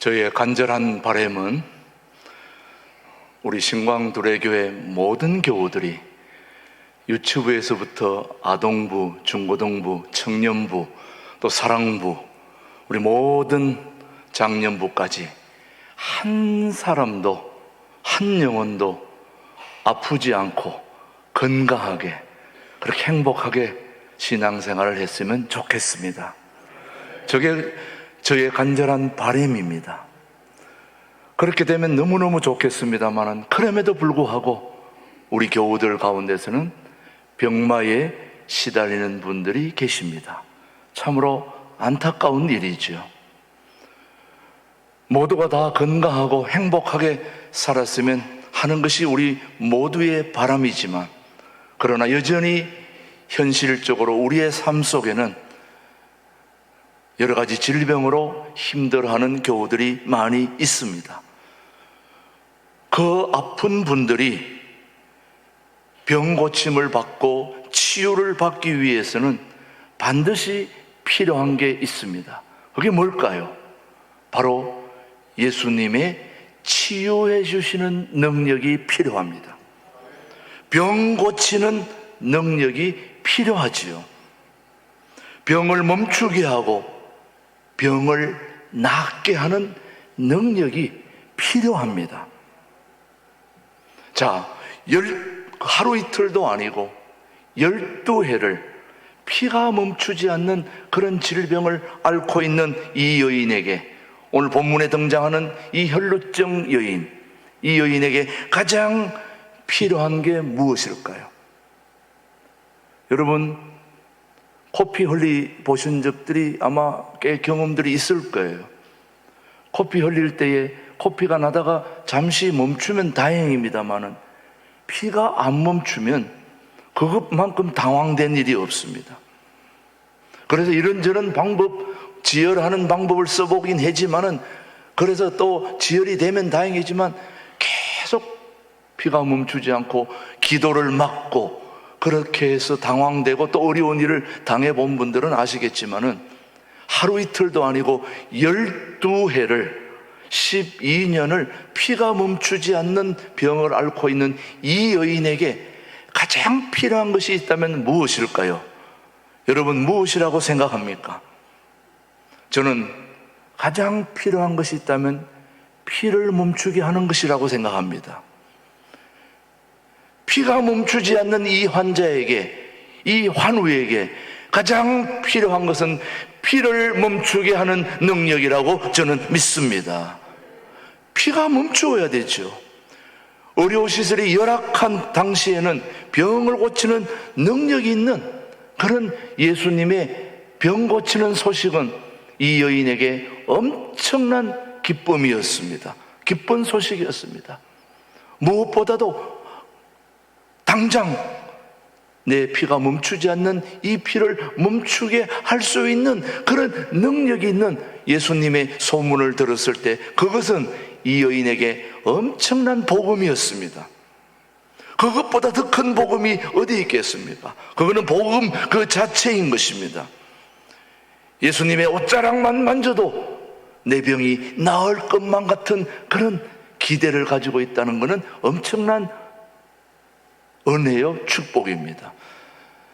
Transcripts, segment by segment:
저희의 간절한 바람은 우리 신광두레교회 모든 교우들이 유치부에서부터 아동부, 중고등부, 청년부, 또 사랑부, 우리 모든 장년부까지 한 사람도, 한 영혼도 아프지 않고 건강하게 그렇게 행복하게 신앙생활을 했으면 좋겠습니다. 저게 저의 간절한 바람입니다. 그렇게 되면 너무너무 좋겠습니다만, 그럼에도 불구하고 우리 교우들 가운데서는 병마에 시달리는 분들이 계십니다. 참으로 안타까운 일이죠. 모두가 다 건강하고 행복하게 살았으면 하는 것이 우리 모두의 바람이지만, 그러나 여전히 현실적으로 우리의 삶 속에는 여러 가지 질병으로 힘들어하는 교우들이 많이 있습니다. 그 아픈 분들이 병 고침을 받고 치유를 받기 위해서는 반드시 필요한 게 있습니다. 그게 뭘까요? 바로 예수님의 치유해 주시는 능력이 필요합니다. 병 고치는 능력이 필요하지요. 병을 멈추게 하고 병을 낫게 하는 능력이 필요합니다. 자, 하루 이틀도 아니고 12해를 피가 멈추지 않는 그런 질병을 앓고 있는 이 여인에게, 오늘 본문에 등장하는 이 혈루증 여인, 이 여인에게 가장 필요한 게 무엇일까요? 여러분, 코피 흘리 보신 적들이 아마 꽤 경험들이 있을 거예요. 코피 흘릴 때에 코피가 나다가 잠시 멈추면 다행입니다만은, 피가 안 멈추면 그것만큼 당황된 일이 없습니다. 그래서 이런저런 방법, 지혈하는 방법을 써보긴 하지만은, 그래서 또 지혈이 되면 다행이지만 계속 피가 멈추지 않고 기도를 막고 그렇게 해서 당황되고 또 어려운 일을 당해본 분들은 아시겠지만은, 하루 이틀도 아니고 12해를 12년을 피가 멈추지 않는 병을 앓고 있는 이 여인에게 가장 필요한 것이 있다면 무엇일까요? 여러분, 무엇이라고 생각합니까? 저는 가장 필요한 것이 있다면 피를 멈추게 하는 것이라고 생각합니다. 피가 멈추지 않는 이 환자에게, 이 환우에게 가장 필요한 것은 피를 멈추게 하는 능력이라고 저는 믿습니다. 피가 멈추어야 되죠. 의료 시설이 열악한 당시에는 병을 고치는 능력이 있는 그런 예수님의 병 고치는 소식은 이 여인에게 엄청난 기쁨이었습니다. 기쁜 소식이었습니다. 무엇보다도 당장 내 피가 멈추지 않는 이 피를 멈추게 할 수 있는 그런 능력이 있는 예수님의 소문을 들었을 때, 그것은 이 여인에게 엄청난 복음이었습니다. 그것보다 더 큰 복음이 어디 있겠습니까? 그거는 복음 그 자체인 것입니다. 예수님의 옷자락만 만져도 내 병이 나을 것만 같은 그런 기대를 가지고 있다는 것은 엄청난 은혜요, 축복입니다.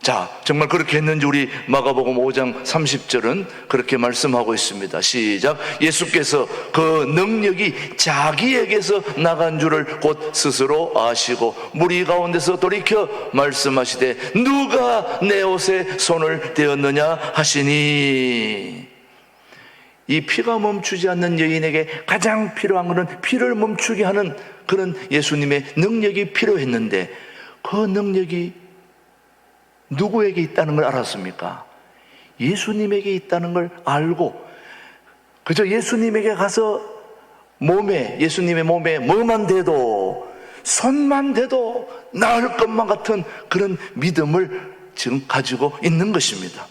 자, 정말 그렇게 했는지 우리 마가복음 5장 30절은 그렇게 말씀하고 있습니다. 시작. 예수께서 그 능력이 자기에게서 나간 줄을 곧 스스로 아시고 무리 가운데서 돌이켜 말씀하시되 누가 내 옷에 손을 대었느냐 하시니, 이 피가 멈추지 않는 여인에게 가장 필요한 것은 피를 멈추게 하는 그런 예수님의 능력이 필요했는데, 그 능력이 누구에게 있다는 걸 알았습니까? 예수님에게 있다는 걸 알고 그저 예수님에게 가서 예수님의 몸에 뭐만 대도, 손만 대도 나을 것만 같은 그런 믿음을 지금 가지고 있는 것입니다.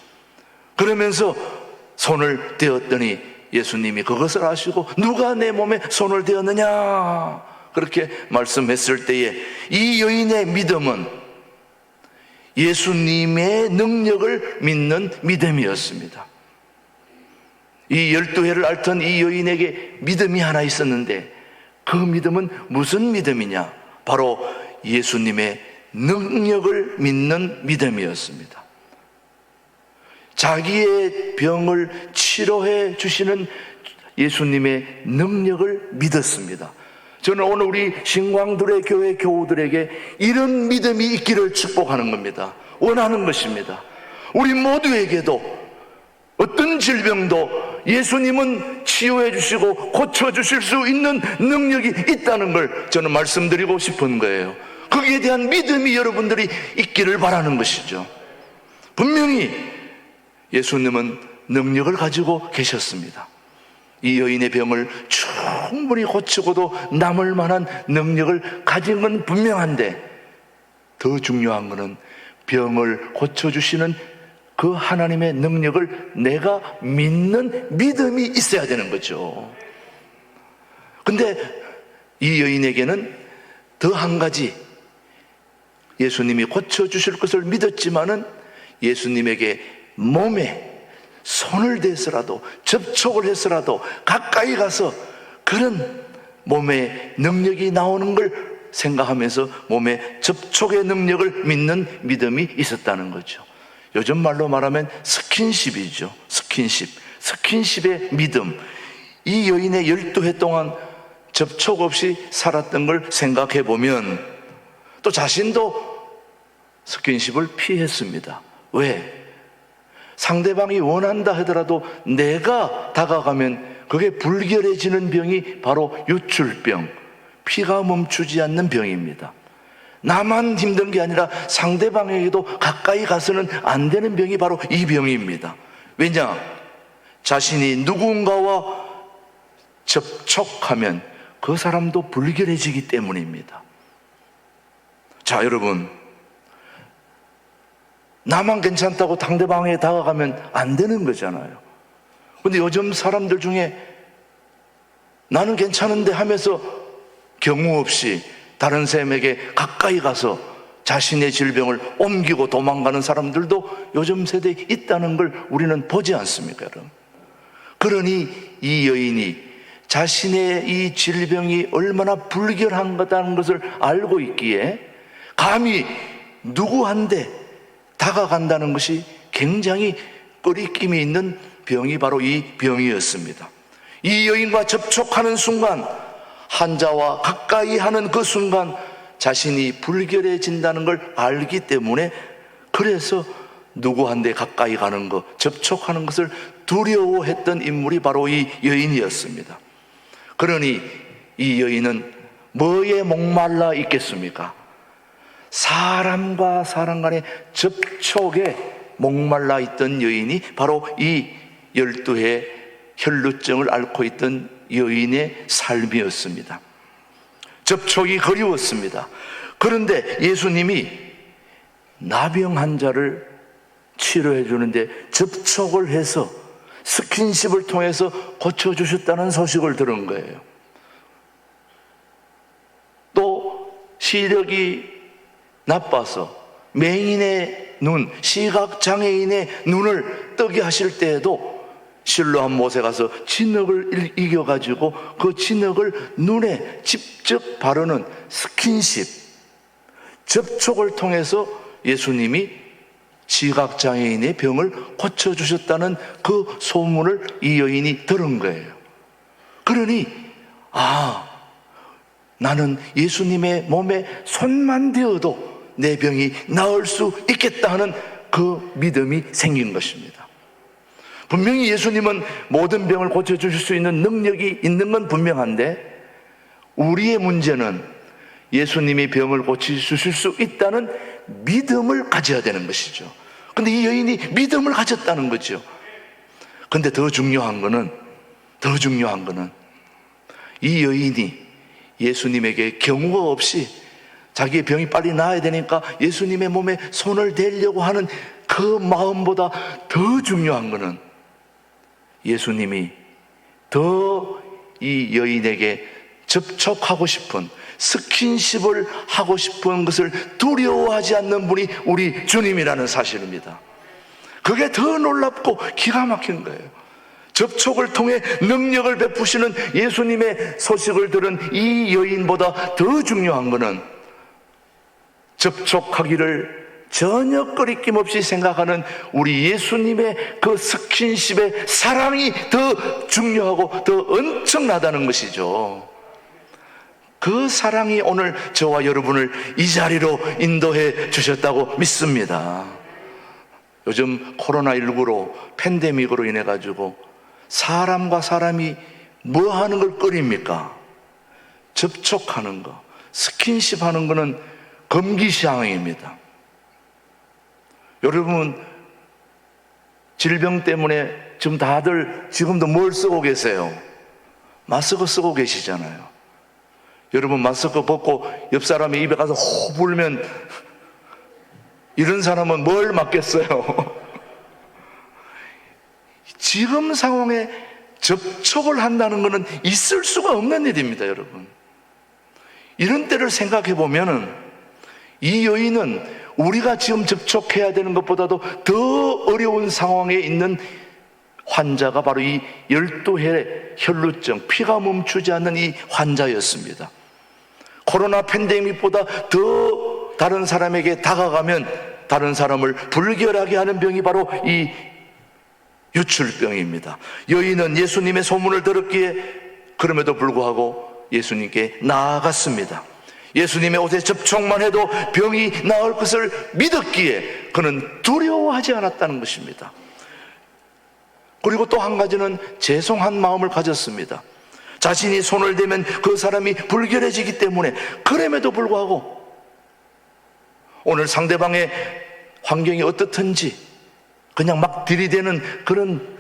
그러면서 손을 대었더니 예수님이 그것을 아시고 누가 내 몸에 손을 대었느냐 그렇게 말씀했을 때에 이 여인의 믿음은 예수님의 능력을 믿는 믿음이었습니다. 이 12해를 앓던 이 여인에게 믿음이 하나 있었는데, 그 믿음은 무슨 믿음이냐? 바로 예수님의 능력을 믿는 믿음이었습니다. 자기의 병을 치료해 주시는 예수님의 능력을 믿었습니다. 저는 오늘 우리 신광들의 교회 교우들에게 이런 믿음이 있기를 축복하는 겁니다. 원하는 것입니다. 우리 모두에게도 어떤 질병도 예수님은 치유해 주시고 고쳐 주실 수 있는 능력이 있다는 걸 저는 말씀드리고 싶은 거예요. 거기에 대한 믿음이 여러분들이 있기를 바라는 것이죠. 분명히 예수님은 능력을 가지고 계셨습니다. 이 여인의 병을 충분히 고치고도 남을 만한 능력을 가진 건 분명한데, 더 중요한 것은 병을 고쳐주시는 그 하나님의 능력을 내가 믿는 믿음이 있어야 되는 거죠. 근데 이 여인에게는 더 한 가지, 예수님이 고쳐주실 것을 믿었지만은 예수님에게 몸에 손을 대서라도 접촉을 해서라도 가까이 가서 그런 몸의 능력이 나오는 걸 생각하면서 몸의 접촉의 능력을 믿는 믿음이 있었다는 거죠. 요즘 말로 말하면 스킨십이죠. 스킨십의 믿음. 이 여인의 12해 동안 접촉 없이 살았던 걸 생각해 보면 또 자신도 스킨십을 피했습니다. 왜? 상대방이 원한다 하더라도 내가 다가가면 그게 불결해지는 병이 바로 유출병, 피가 멈추지 않는 병입니다. 나만 힘든 게 아니라 상대방에게도 가까이 가서는 안 되는 병이 바로 이 병입니다. 왜냐? 자신이 누군가와 접촉하면 그 사람도 불결해지기 때문입니다. 자, 여러분, 나만 괜찮다고 상대방에 다가가면 안 되는 거잖아요. 근데 요즘 사람들 중에 나는 괜찮은데 하면서 경우 없이 다른 사람에게 가까이 가서 자신의 질병을 옮기고 도망가는 사람들도 요즘 세대에 있다는 걸 우리는 보지 않습니까, 여러분? 그러니 이 여인이 자신의 이 질병이 얼마나 불결한 거다는 것을 알고 있기에 감히 누구한테 다가간다는 것이 굉장히 꺼리낌이 있는 병이 바로 이 병이었습니다. 이 여인과 접촉하는 순간, 환자와 가까이 하는 그 순간 자신이 불결해진다는 걸 알기 때문에, 그래서 누구한테 가까이 가는 것, 접촉하는 것을 두려워했던 인물이 바로 이 여인이었습니다. 그러니 이 여인은 뭐에 목말라 있겠습니까? 사람과 사람 간의 접촉에 목말라 있던 여인이 바로 이 12해 혈루증을 앓고 있던 여인의 삶이었습니다. 접촉이 그리웠습니다. 그런데 예수님이 나병 환자를 치료해 주는데 접촉을 해서 스킨십을 통해서 고쳐주셨다는 소식을 들은 거예요. 또 시력이 나빠서 맹인의 눈, 시각장애인의 눈을 뜨게 하실 때에도 실로암 못에 가서 진흙을 이겨가지고 그 진흙을 눈에 직접 바르는 스킨십, 접촉을 통해서 예수님이 시각장애인의 병을 고쳐주셨다는 그 소문을 이 여인이 들은 거예요. 그러니 나는 예수님의 몸에 손만 대어도 내 병이 나을 수 있겠다 하는 그 믿음이 생긴 것입니다. 분명히 예수님은 모든 병을 고쳐주실 수 있는 능력이 있는 건 분명한데, 우리의 문제는 예수님이 병을 고쳐주실 수 있다는 믿음을 가져야 되는 것이죠. 근데 이 여인이 믿음을 가졌다는 거죠. 근데 더 중요한 거는 이 여인이 예수님에게 경우가 없이 자기의 병이 빨리 나아야 되니까 예수님의 몸에 손을 대려고 하는 그 마음보다 더 중요한 거는 예수님이 더 이 여인에게 접촉하고 싶은, 스킨십을 하고 싶은 것을 두려워하지 않는 분이 우리 주님이라는 사실입니다. 그게 더 놀랍고 기가 막힌 거예요. 접촉을 통해 능력을 베푸시는 예수님의 소식을 들은 이 여인보다 더 중요한 것은 접촉하기를 전혀 꺼리낌 없이 생각하는 우리 예수님의 그 스킨십의 사랑이 더 중요하고 더 엄청나다는 것이죠. 그 사랑이 오늘 저와 여러분을 이 자리로 인도해 주셨다고 믿습니다. 요즘 코로나19로 팬데믹으로 인해 가지고 사람과 사람이 뭐 하는 걸 꺼립니까? 접촉하는 거, 스킨십 하는 거는 금기사항입니다. 여러분, 질병 때문에 지금 다들 지금도 뭘 쓰고 계세요? 마스크 쓰고 계시잖아요. 여러분, 마스크 벗고 옆 사람이 입에 가서 호 불면 이런 사람은 뭘 맞겠어요? 지금 상황에 접촉을 한다는 것은 있을 수가 없는 일입니다, 여러분. 이런 때를 생각해 보면은 이 여인은 우리가 지금 접촉해야 되는 것보다도 더 어려운 상황에 있는 환자가 바로 이 12해 혈루증, 피가 멈추지 않는 이 환자였습니다. 코로나 팬데믹보다 더 다른 사람에게 다가가면 다른 사람을 불결하게 하는 병이 바로 이 유출병입니다. 여인은 예수님의 소문을 들었기에 그럼에도 불구하고 예수님께 나아갔습니다. 예수님의 옷에 접촉만 해도 병이 나을 것을 믿었기에 그는 두려워하지 않았다는 것입니다. 그리고 또 한 가지는 죄송한 마음을 가졌습니다. 자신이 손을 대면 그 사람이 불결해지기 때문에 그럼에도 불구하고 오늘 상대방의 환경이 어떻든지 그냥 막 들이대는 그런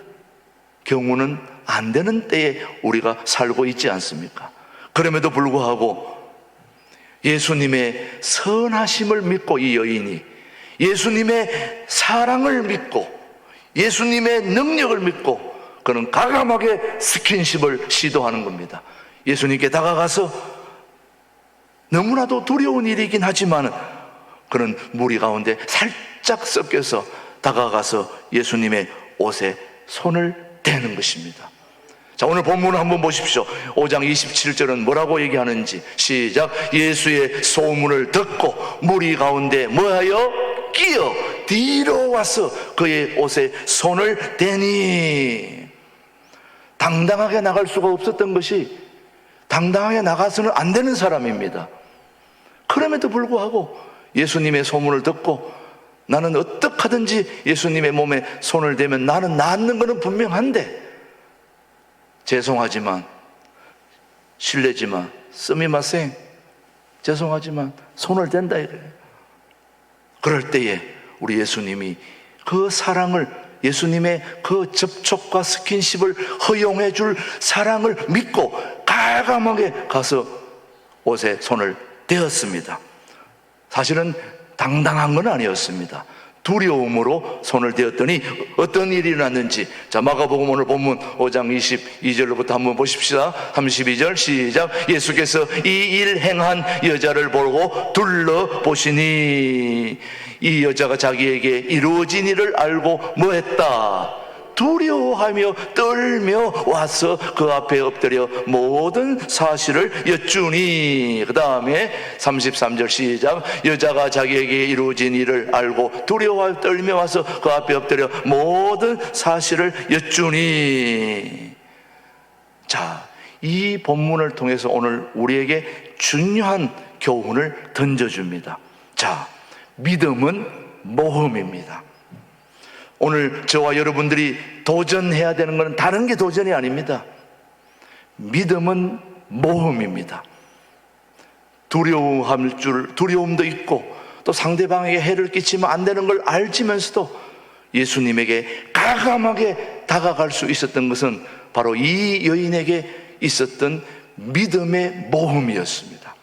경우는 안 되는 때에 우리가 살고 있지 않습니까? 그럼에도 불구하고 예수님의 선하심을 믿고 이 여인이 예수님의 사랑을 믿고 예수님의 능력을 믿고 그는 과감하게 스킨십을 시도하는 겁니다. 예수님께 다가가서 너무나도 두려운 일이긴 하지만 그는 무리 가운데 살짝 섞여서 다가가서 예수님의 옷에 손을 대는 것입니다. 자, 오늘 본문을 한번 보십시오. 5장 27절은 뭐라고 얘기하는지 시작. 예수의 소문을 듣고 무리 가운데 뭐하여? 끼어 뒤로 와서 그의 옷에 손을 대니. 당당하게 나갈 수가 없었던 것이 당당하게 나가서는 안 되는 사람입니다. 그럼에도 불구하고 예수님의 소문을 듣고 나는 어떻게 하든지 예수님의 몸에 손을 대면 나는 낫는 것은 분명한데 죄송하지만 실례지만 스미마셍 죄송하지만 손을 댄다 이래요. 그럴 때에 우리 예수님이 그 사랑을 예수님의 그 접촉과 스킨십을 허용해 줄 사랑을 믿고 과감하게 가서 옷에 손을 대었습니다. 사실은 당당한 건 아니었습니다. 두려움으로 손을 대었더니 어떤 일이 일어났는지, 자, 마가복음 오늘 본문 5장 22절로부터 한번 보십시다. 32절 시작. 예수께서 이 일 행한 여자를 보고 둘러보시니 이 여자가 자기에게 이루어진 일을 알고 뭐했다? 두려워하며 떨며 와서 그 앞에 엎드려 모든 사실을 여쭈니. 그 다음에 33절 시작. 여자가 자기에게 이루어진 일을 알고 두려워하며 떨며 와서 그 앞에 엎드려 모든 사실을 여쭈니. 자, 이 본문을 통해서 오늘 우리에게 중요한 교훈을 던져줍니다. 자, 믿음은 모험입니다. 오늘 저와 여러분들이 도전해야 되는 것은 다른 게 도전이 아닙니다. 믿음은 모험입니다. 두려움도 있고 또 상대방에게 해를 끼치면 안 되는 걸 알지면서도 예수님에게 과감하게 다가갈 수 있었던 것은 바로 이 여인에게 있었던 믿음의 모험이었습니다.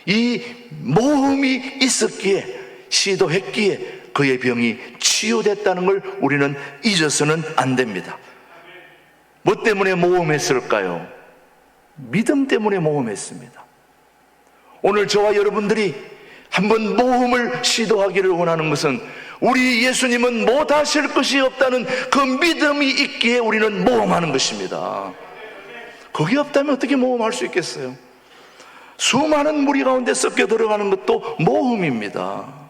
이 모험이 있었기에 시도했기에 그의 병이 치유됐다는 걸 우리는 잊어서는 안 됩니다. 뭐 때문에 모험했을까요? 믿음 때문에 모험했습니다. 오늘 저와 여러분들이 한번 모험을 시도하기를 원하는 것은 우리 예수님은 못하실 것이 없다는 그 믿음이 있기에 우리는 모험하는 것입니다. 그게 없다면 어떻게 모험할 수 있겠어요? 수많은 무리 가운데 섞여 들어가는 것도 모험입니다.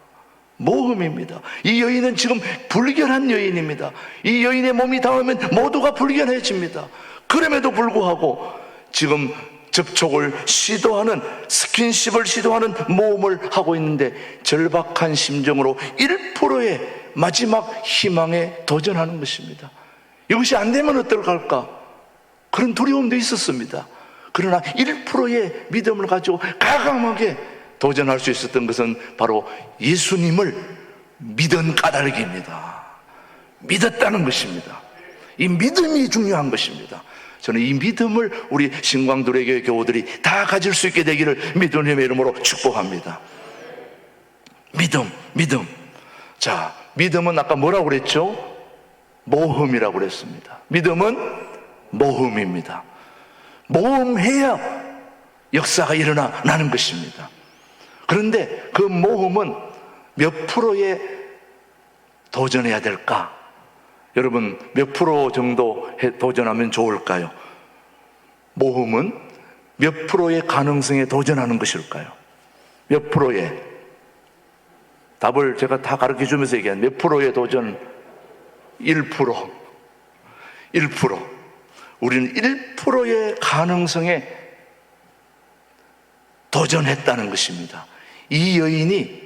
모험입니다. 이 여인은 지금 불결한 여인입니다. 이 여인의 몸이 닿으면 모두가 불결해집니다. 그럼에도 불구하고 지금 접촉을 시도하는, 스킨십을 시도하는 모험을 하고 있는데 절박한 심정으로 1%의 마지막 희망에 도전하는 것입니다. 이것이 안 되면 어떨까? 그런 두려움도 있었습니다. 그러나 1%의 믿음을 가지고 과감하게 도전할 수 있었던 것은 바로 예수님을 믿은 까닭입니다. 믿었다는 것입니다. 이 믿음이 중요한 것입니다. 저는 이 믿음을 우리 신광두레교회 교우들이 다 가질 수 있게 되기를 믿음의 이름으로 축복합니다. 믿음. 자, 믿음은 아까 뭐라고 그랬죠? 모험이라고 그랬습니다. 믿음은 모험입니다. 모험해야 역사가 일어나는 것입니다. 그런데 그 모험은 몇 프로에 도전해야 될까? 여러분, 몇 프로 정도 도전하면 좋을까요? 모험은 몇 프로의 가능성에 도전하는 것일까요? 몇 프로의? 답을 제가 다 가르쳐 주면서 얘기한 몇 프로의 도전? 1%. 우리는 1%의 가능성에 도전했다는 것입니다. 이 여인이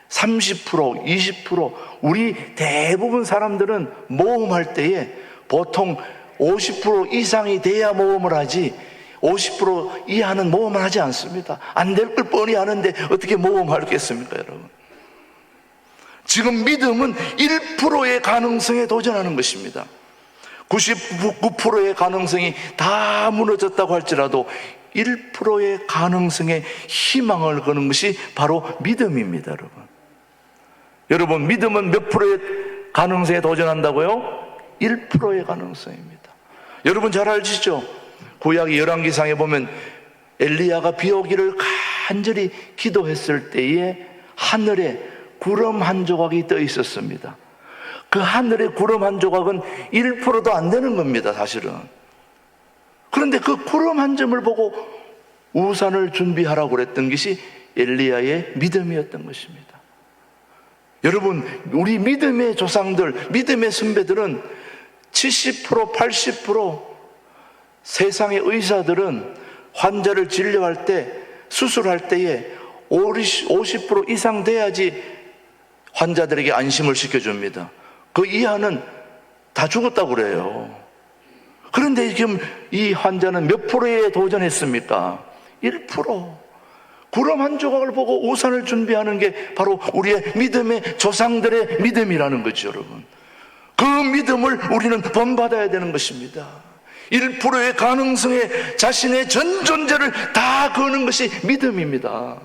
30%, 20%, 우리 대부분 사람들은 모험할 때에 보통 50% 이상이 돼야 모험을 하지 50% 이하는 모험을 하지 않습니다. 안 될 걸 뻔히 아는데 어떻게 모험하겠습니까, 여러분? 지금 믿음은 1%의 가능성에 도전하는 것입니다. 99%의 가능성이 다 무너졌다고 할지라도 1%의 가능성에 희망을 거는 것이 바로 믿음입니다, 여러분. 여러분, 믿음은 몇 프로의 가능성에 도전한다고요? 1%의 가능성입니다. 여러분 잘 알지죠? 구약 열왕기상에 보면 엘리야가 비 오기를 간절히 기도했을 때에 하늘에 구름 한 조각이 떠 있었습니다. 그 하늘에 구름 한 조각은 1%도 안 되는 겁니다, 사실은. 그런데 그 구름 한 점을 보고 우산을 준비하라고 그랬던 것이 엘리야의 믿음이었던 것입니다. 여러분, 우리 믿음의 조상들, 믿음의 선배들은 70%, 80% 세상의 의사들은 환자를 진료할 때, 수술할 때에 50% 이상 돼야지 환자들에게 안심을 시켜줍니다. 그 이하는 다 죽었다고 그래요. 그런데 지금 이 환자는 몇 프로에 도전했습니까? 1%. 구름 한 조각을 보고 우산을 준비하는 게 바로 우리의 믿음의 조상들의 믿음이라는 거죠, 여러분. 그 믿음을 우리는 본받아야 되는 것입니다. 1%의 가능성에 자신의 전 존재를 다 거는 것이 믿음입니다.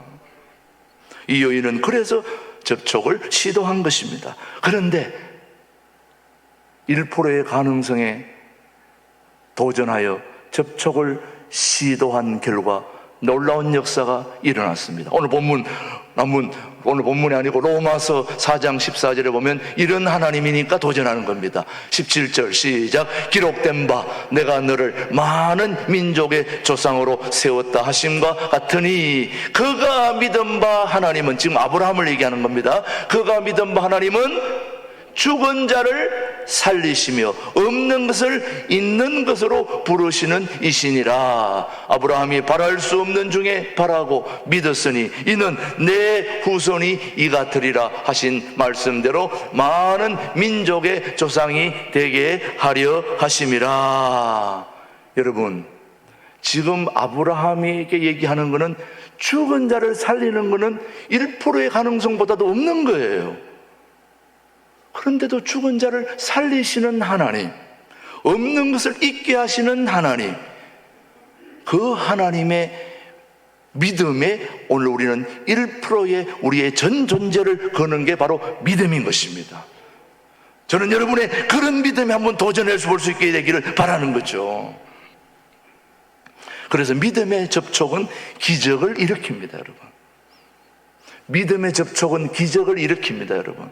이 여인은 그래서 접촉을 시도한 것입니다. 그런데 1%의 가능성에 도전하여 접촉을 시도한 결과 놀라운 역사가 일어났습니다. 오늘 본문이 아니고 로마서 4장 14절에 보면 이런 하나님이니까 도전하는 겁니다. 17절 시작. 기록된 바 내가 너를 많은 민족의 조상으로 세웠다 하심과 같으니 그가 믿은 바 하나님은, 지금 아브라함을 얘기하는 겁니다. 그가 믿은 바 하나님은 죽은 자를 살리시며 없는 것을 있는 것으로 부르시는 이시니라. 아브라함이 바랄 수 없는 중에 바라고 믿었으니 이는 내 후손이 이같으리라 하신 말씀대로 많은 민족의 조상이 되게 하려 하심이라. 여러분, 지금 아브라함에게 얘기하는 것은 죽은 자를 살리는 것은 1%의 가능성보다도 없는 거예요. 그런데도 죽은 자를 살리시는 하나님, 없는 것을 있게 하시는 하나님, 그 하나님의 믿음에 오늘 우리는 1%의 우리의 전 존재를 거는 게 바로 믿음인 것입니다. 저는 여러분의 그런 믿음에 한번 도전해서 볼 수 있게 되기를 바라는 거죠. 그래서 믿음의 접촉은 기적을 일으킵니다, 여러분. 믿음의 접촉은 기적을 일으킵니다, 여러분.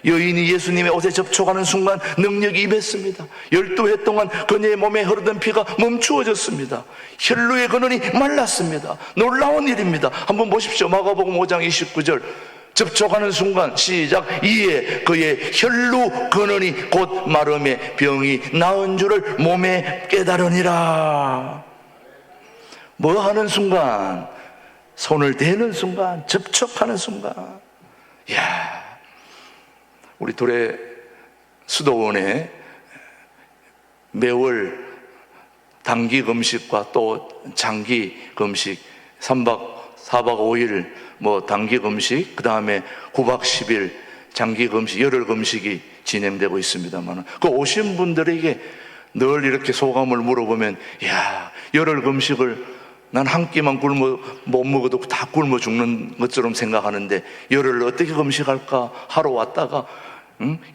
여인이 예수님의 옷에 접촉하는 순간 능력이 임했습니다. 12해 동안 그녀의 몸에 흐르던 피가 멈추어졌습니다. 혈루의 근원이 말랐습니다. 놀라운 일입니다. 한번 보십시오. 마가복음 5장 29절. 접촉하는 순간 시작. 이에 그의 혈루 근원이 곧 마름에 병이 나은 줄을 몸에 깨달으니라. 뭐 하는 순간? 손을 대는 순간, 접촉하는 순간. 이야, 우리 도래 수도원에 매월 단기 금식과 또 장기 금식 3박 4박 5일 뭐 단기 금식, 그 다음에 9박 10일 장기 금식, 열흘 금식이 진행되고 있습니다만, 그 오신 분들에게 늘 이렇게 소감을 물어보면, 야, 열흘 금식을 난 한 끼만 굶어 못 먹어도 다 굶어 죽는 것처럼 생각하는데 열흘 어떻게 금식할까 하러 왔다가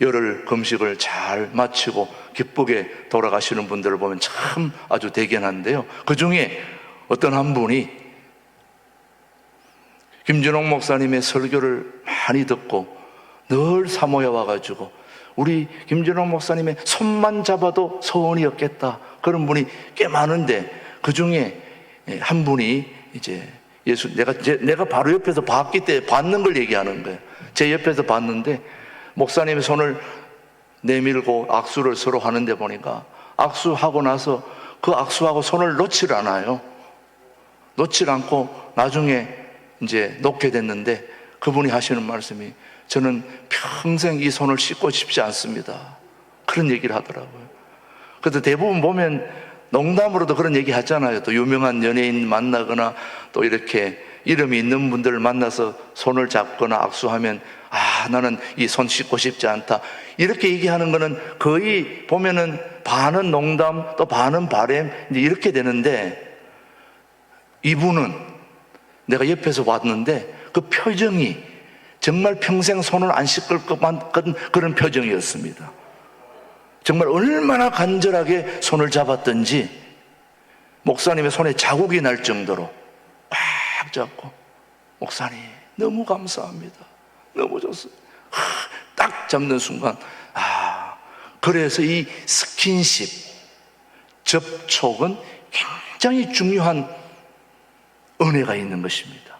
열흘 금식을 잘 마치고 기쁘게 돌아가시는 분들을 보면 참 아주 대견한데요. 그 중에 어떤 한 분이 김준옥 목사님의 설교를 많이 듣고 늘 사모해 와가지고 우리 김준옥 목사님의 손만 잡아도 소원이 없겠다, 그런 분이 꽤 많은데, 그 중에 한 분이 이제 내가 바로 옆에서 봤기 때문에 봤는 걸 얘기하는 거예요. 제 옆에서 봤는데 목사님의 손을 내밀고 악수를 서로 하는데 보니까 악수하고 나서 그 악수하고 손을 놓질 않아요. 놓질 않고 나중에 이제 놓게 됐는데 그분이 하시는 말씀이, 저는 평생 이 손을 씻고 싶지 않습니다, 그런 얘기를 하더라고요. 그래서 대부분 보면 농담으로도 그런 얘기 하잖아요. 또 유명한 연예인 만나거나 또 이렇게 이름이 있는 분들을 만나서 손을 잡거나 악수하면, 아, 나는 이 손 씻고 싶지 않다, 이렇게 얘기하는 거는 거의 보면은 반은 농담 또 반은 바램, 이제 이렇게 되는데, 이분은 내가 옆에서 봤는데 그 표정이 정말 평생 손을 안 씻을 것만 같은 그런 표정이었습니다. 정말 얼마나 간절하게 손을 잡았던지 목사님의 손에 자국이 날 정도로 꽉 잡고, 목사님 너무 감사합니다, 너무 좋습니다, 딱 잡는 순간, 그래서 이 스킨십, 접촉은 굉장히 중요한 은혜가 있는 것입니다.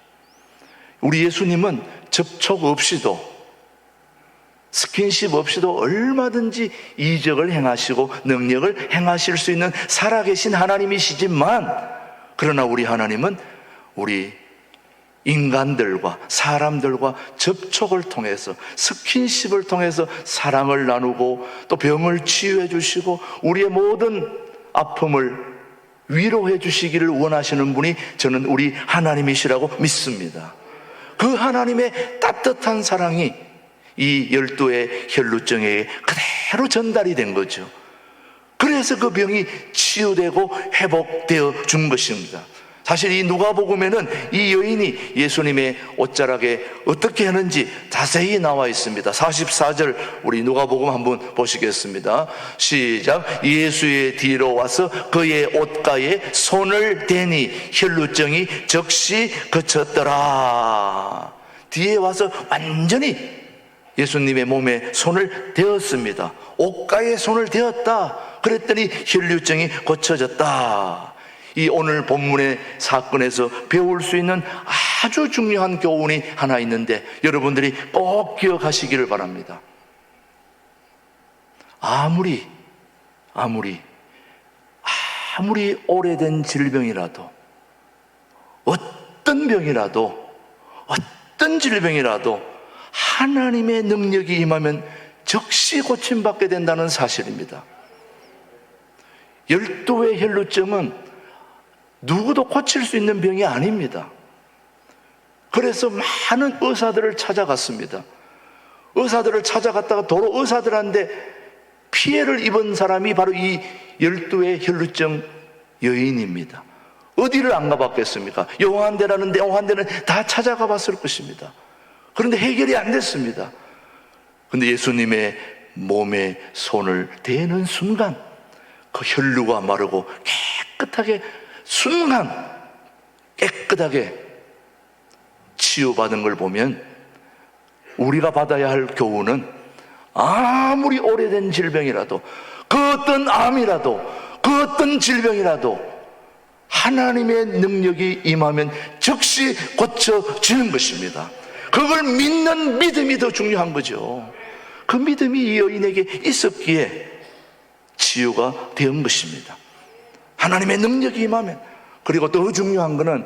우리 예수님은 접촉 없이도, 스킨십 없이도 얼마든지 이적을 행하시고 능력을 행하실 수 있는 살아계신 하나님이시지만, 그러나 우리 하나님은 우리 인간들과 사람들과 접촉을 통해서, 스킨십을 통해서 사랑을 나누고 또 병을 치유해 주시고 우리의 모든 아픔을 위로해 주시기를 원하시는 분이 저는 우리 하나님이시라고 믿습니다. 그 하나님의 따뜻한 사랑이 이 12의 혈루증에게 그대로 전달이 된 거죠. 그래서 그 병이 치유되고 회복되어 준 것입니다. 사실 이 누가복음에는 이 여인이 예수님의 옷자락에 어떻게 하는지 자세히 나와 있습니다. 44절 우리 누가복음 한번 보시겠습니다. 시작. 예수의 뒤로 와서 그의 옷가에 손을 대니 혈루증이 즉시 그쳤더라. 뒤에 와서 완전히 예수님의 몸에 손을 대었습니다. 옷가에 손을 대었다. 그랬더니 혈루증이 고쳐졌다. 이 오늘 본문의 사건에서 배울 수 있는 아주 중요한 교훈이 하나 있는데 여러분들이 꼭 기억하시기를 바랍니다. 아무리 오래된 질병이라도, 어떤 병이라도, 어떤 질병이라도 하나님의 능력이 임하면 즉시 고침받게 된다는 사실입니다. 12의 혈루증은 누구도 고칠 수 있는 병이 아닙니다. 그래서 많은 의사들을 찾아갔습니다. 의사들을 찾아갔다가 도로 의사들한테 피해를 입은 사람이 바로 이 12의 혈루증 여인입니다. 어디를 안 가봤겠습니까? 용한대라는데 용한대는 다 찾아가 봤을 것입니다. 그런데 해결이 안 됐습니다. 그런데 예수님의 몸에 손을 대는 순간 그 혈루가 마르고 깨끗하게 치유받은 걸 보면 우리가 받아야 할 교훈은 아무리 오래된 질병이라도, 그 어떤 암이라도, 그 어떤 질병이라도 하나님의 능력이 임하면 즉시 고쳐지는 것입니다. 그걸 믿는 믿음이 더 중요한 거죠. 그 믿음이 이 여인에게 있었기에 치유가 된 것입니다. 하나님의 능력이 임하면. 그리고 더 중요한 것은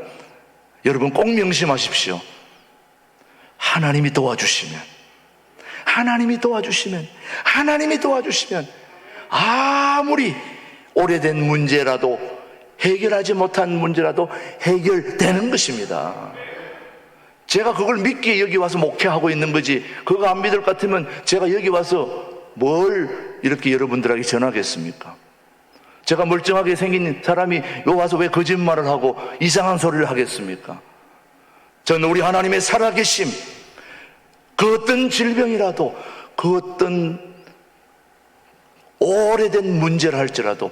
여러분 꼭 명심하십시오. 하나님이 도와주시면 아무리 오래된 문제라도, 해결하지 못한 문제라도 해결되는 것입니다. 제가 그걸 믿기에 여기 와서 목회하고 있는 거지, 그거 안 믿을 것 같으면 제가 여기 와서 뭘 이렇게 여러분들에게 전하겠습니까? 제가 멀쩡하게 생긴 사람이 여기 와서 왜 거짓말을 하고 이상한 소리를 하겠습니까? 저는 우리 하나님의 살아계심, 그 어떤 질병이라도, 그 어떤 오래된 문제를 할지라도,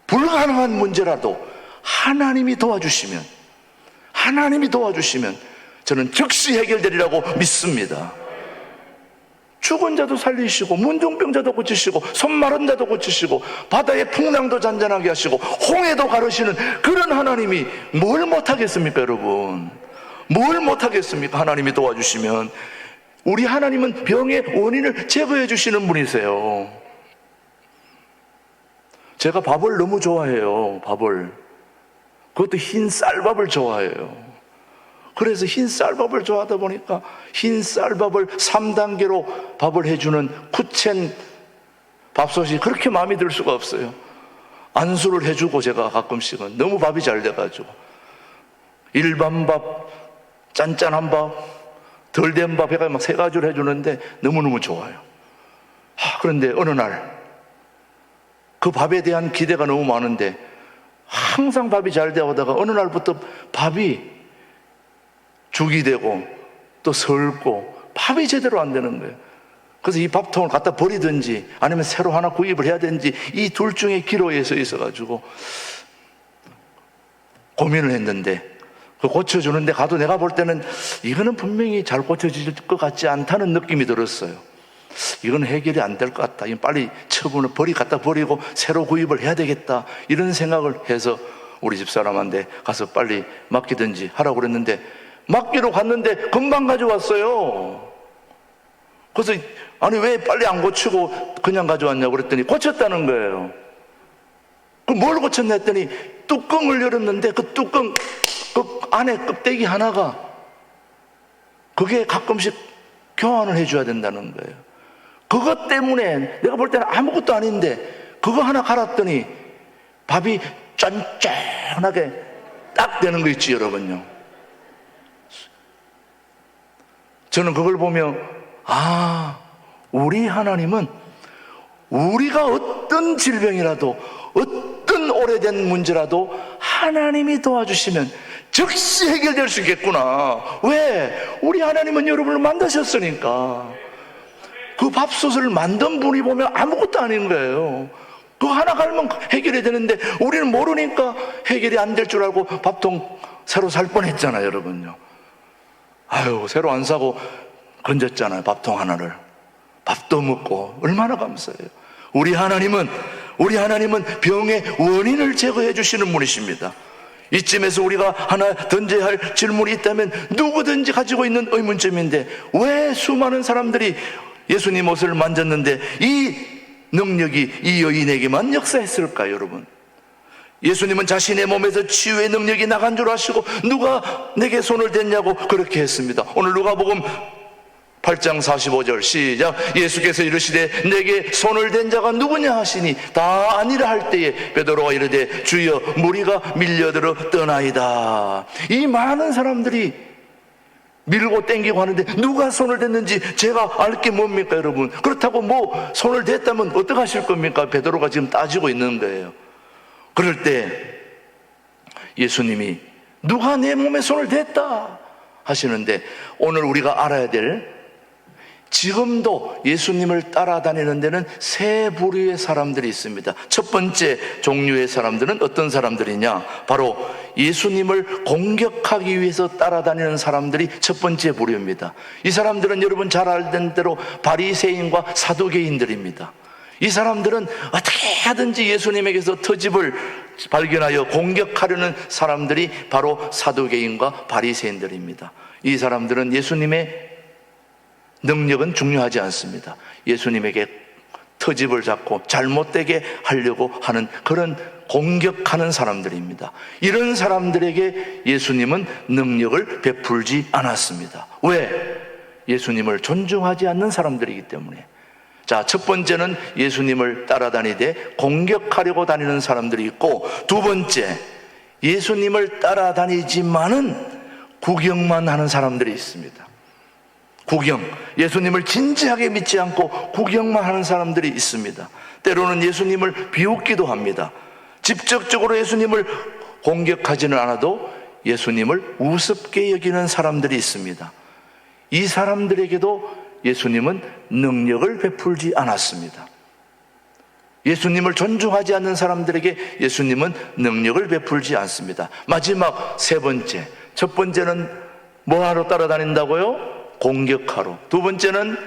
불가능한 문제라도 하나님이 도와주시면 저는 즉시 해결되리라고 믿습니다. 죽은 자도 살리시고, 문둥병자도 고치시고, 손 마른 자도 고치시고, 바다의 풍랑도 잔잔하게 하시고, 홍해도 가르시는 그런 하나님이 뭘 못하겠습니까, 여러분? 뭘 못하겠습니까? 하나님이 도와주시면. 우리 하나님은 병의 원인을 제거해 주시는 분이세요. 제가 밥을 너무 좋아해요. 밥을. 그것도 흰 쌀밥을 좋아해요. 그래서 흰 쌀밥을 좋아하다 보니까 흰 쌀밥을 3단계로 밥을 해주는 쿠첸 밥솥이 그렇게 마음에 들 수가 없어요. 안수를 해주고, 제가 가끔씩은 너무 밥이 잘 돼가지고 일반 밥, 짠짠한 밥, 덜 된 밥 해가 막 3가지를 해주는데 너무너무 좋아요. 그런데 어느 날 그 밥에 대한 기대가 너무 많은데 항상 밥이 잘 되어오다가 어느 날부터 밥이 죽이 되고 또 설고 밥이 제대로 안 되는 거예요. 그래서 이 밥통을 갖다 버리든지 아니면 새로 하나 구입을 해야 되는지 이 둘 중에 기로에 서 있어가지고 고민을 했는데, 그 고쳐주는데 가도 내가 볼 때는 이거는 분명히 잘 고쳐질 것 같지 않다는 느낌이 들었어요. 이건 해결이 안 될 것 같다. 이건 빨리 처분을 갖다 버리고 새로 구입을 해야 되겠다. 이런 생각을 해서 우리 집사람한테 가서 빨리 맡기든지 하라고 그랬는데, 맡기러 갔는데 금방 가져왔어요. 그래서 아니 왜 빨리 안 고치고 그냥 가져왔냐고 그랬더니 고쳤다는 거예요. 그럼 뭘 고쳤냐 했더니 뚜껑을 열었는데 그 뚜껑 그 안에 껍데기 하나가 그게 가끔씩 교환을 해줘야 된다는 거예요. 그것 때문에 내가 볼 때는 아무것도 아닌데 그거 하나 갈았더니 밥이 쫀쫀하게 딱 되는 거 있지, 여러분요. 저는 그걸 보며 우리 하나님은 우리가 어떤 질병이라도, 어떤 오래된 문제라도 하나님이 도와주시면 즉시 해결될 수 있겠구나. 왜? 우리 하나님은 여러분을 만드셨으니까. 그 밥솥을 만든 분이 보면 아무것도 아닌 거예요. 그거 하나 갈면 해결이 되는데 우리는 모르니까 해결이 안 될 줄 알고 밥통 새로 살 뻔했잖아요, 여러분요. 새로 안 사고 건졌잖아요, 밥통 하나를. 밥도 먹고 얼마나 감사해요. 우리 하나님은 병의 원인을 제거해 주시는 분이십니다. 이쯤에서 우리가 하나 던져야 할 질문이 있다면 누구든지 가지고 있는 의문점인데, 왜 수많은 사람들이 예수님 옷을 만졌는데 이 능력이 이 여인에게만 역사했을까요, 여러분? 예수님은 자신의 몸에서 치유의 능력이 나간 줄 아시고 누가 내게 손을 댔냐고 그렇게 했습니다. 오늘 누가복음 8장 45절 시작. 예수께서 이르시되 내게 손을 댄 자가 누구냐 하시니 다 아니라 할 때에 베드로가 이르되 주여 무리가 밀려들어 떠나이다. 이 많은 사람들이 밀고 땡기고 하는데 누가 손을 댔는지 제가 알 게 뭡니까, 여러분? 그렇다고 뭐 손을 댔다면 어떻게 하실 겁니까? 베드로가 지금 따지고 있는 거예요. 그럴 때 예수님이 누가 내 몸에 손을 댔다 하시는데, 오늘 우리가 알아야 될 지금도 예수님을 따라다니는 데는 세 부류의 사람들이 있습니다. 첫 번째 종류의 사람들은 어떤 사람들이냐? 바로 예수님을 공격하기 위해서 따라다니는 사람들이 첫 번째 부류입니다. 이 사람들은 여러분 잘 알던 대로 바리새인과 사두개인들입니다. 이 사람들은 어떻게 하든지 예수님에게서 터집을 발견하여 공격하려는 사람들이 바로 사두개인과 바리새인들입니다. 이 사람들은 예수님의 능력은 중요하지 않습니다. 예수님에게 터집을 잡고 잘못되게 하려고 하는 그런 공격하는 사람들입니다. 이런 사람들에게 예수님은 능력을 베풀지 않았습니다. 왜? 예수님을 존중하지 않는 사람들이기 때문에. 자, 첫 번째는 예수님을 따라다니되 공격하려고 다니는 사람들이 있고, 두 번째, 예수님을 따라다니지만은 구경만 하는 사람들이 있습니다. 구경, 예수님을 진지하게 믿지 않고 구경만 하는 사람들이 있습니다. 때로는 예수님을 비웃기도 합니다. 직접적으로 예수님을 공격하지는 않아도 예수님을 우습게 여기는 사람들이 있습니다. 이 사람들에게도 예수님은 능력을 베풀지 않았습니다. 예수님을 존중하지 않는 사람들에게 예수님은 능력을 베풀지 않습니다. 마지막 세 번째, 첫 번째는 뭐하러 따라다닌다고요? 공격하러. 두 번째는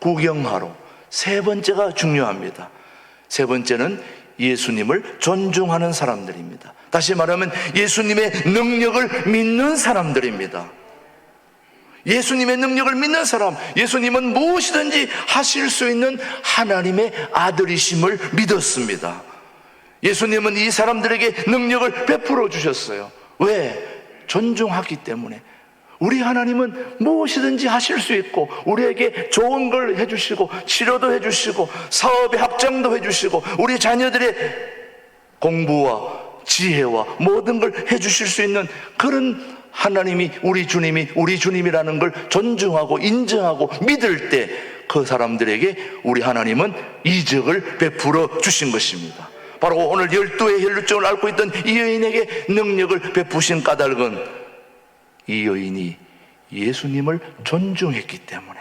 구경하러. 세 번째가 중요합니다. 세 번째는 예수님을 존중하는 사람들입니다. 다시 말하면 예수님의 능력을 믿는 사람들입니다. 예수님의 능력을 믿는 사람, 예수님은 무엇이든지 하실 수 있는 하나님의 아들이심을 믿었습니다. 예수님은 이 사람들에게 능력을 베풀어 주셨어요. 왜? 존중하기 때문에. 우리 하나님은 무엇이든지 하실 수 있고, 우리에게 좋은 걸 해주시고, 치료도 해주시고, 사업의 합장도 해주시고, 우리 자녀들의 공부와 지혜와 모든 걸 해주실 수 있는 그런 하나님이 우리 주님이라는 걸 존중하고 인정하고 믿을 때 그 사람들에게 우리 하나님은 이적을 베풀어 주신 것입니다. 바로 오늘 12의 혈루증을 앓고 있던 이 여인에게 능력을 베푸신 까닭은 이 여인이 예수님을 존중했기 때문에.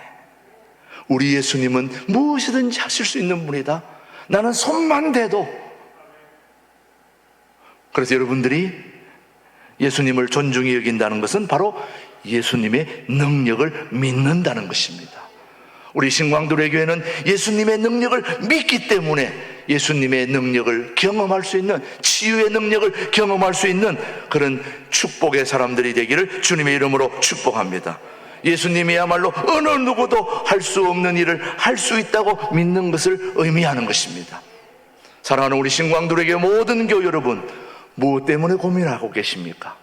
우리 예수님은 무엇이든지 하실 수 있는 분이다. 나는 손만 대도. 그래서 여러분들이 예수님을 존중히 여긴다는 것은 바로 예수님의 능력을 믿는다는 것입니다. 우리 신광두레 교회는 예수님의 능력을 믿기 때문에 예수님의 능력을 경험할 수 있는, 치유의 능력을 경험할 수 있는 그런 축복의 사람들이 되기를 주님의 이름으로 축복합니다. 예수님이야말로 어느 누구도 할 수 없는 일을 할 수 있다고 믿는 것을 의미하는 것입니다. 사랑하는 우리 신광두레 교회 모든 교회 여러분, 무엇 때문에 고민하고 계십니까?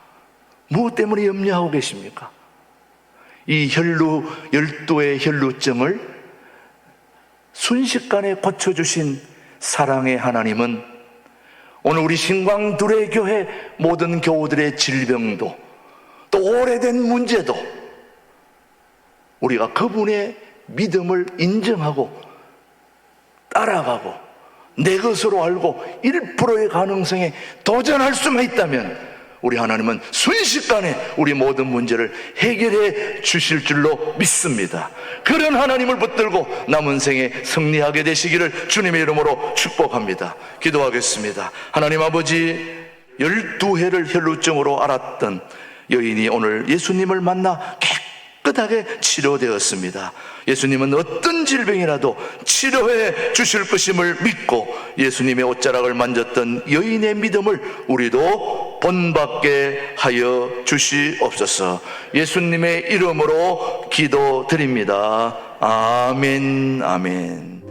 무엇 때문에 염려하고 계십니까? 이 12의 혈루증을 순식간에 고쳐주신 사랑의 하나님은 오늘 우리 신광두레 교회 모든 교우들의 질병도, 또 오래된 문제도 우리가 그분의 믿음을 인정하고 따라가고 내 것으로 알고 1%의 가능성에 도전할 수만 있다면 우리 하나님은 순식간에 우리 모든 문제를 해결해 주실 줄로 믿습니다. 그런 하나님을 붙들고 남은 생에 승리하게 되시기를 주님의 이름으로 축복합니다. 기도하겠습니다. 하나님 아버지, 12해를 혈루증으로 앓았던 여인이 오늘 예수님을 만나 깨끗하게 치료되었습니다. 예수님은 어떤 질병이라도 치료해 주실 것임을 믿고 예수님의 옷자락을 만졌던 여인의 믿음을 우리도 본받게 하여 주시옵소서. 예수님의 이름으로 기도드립니다. 아멘, 아멘.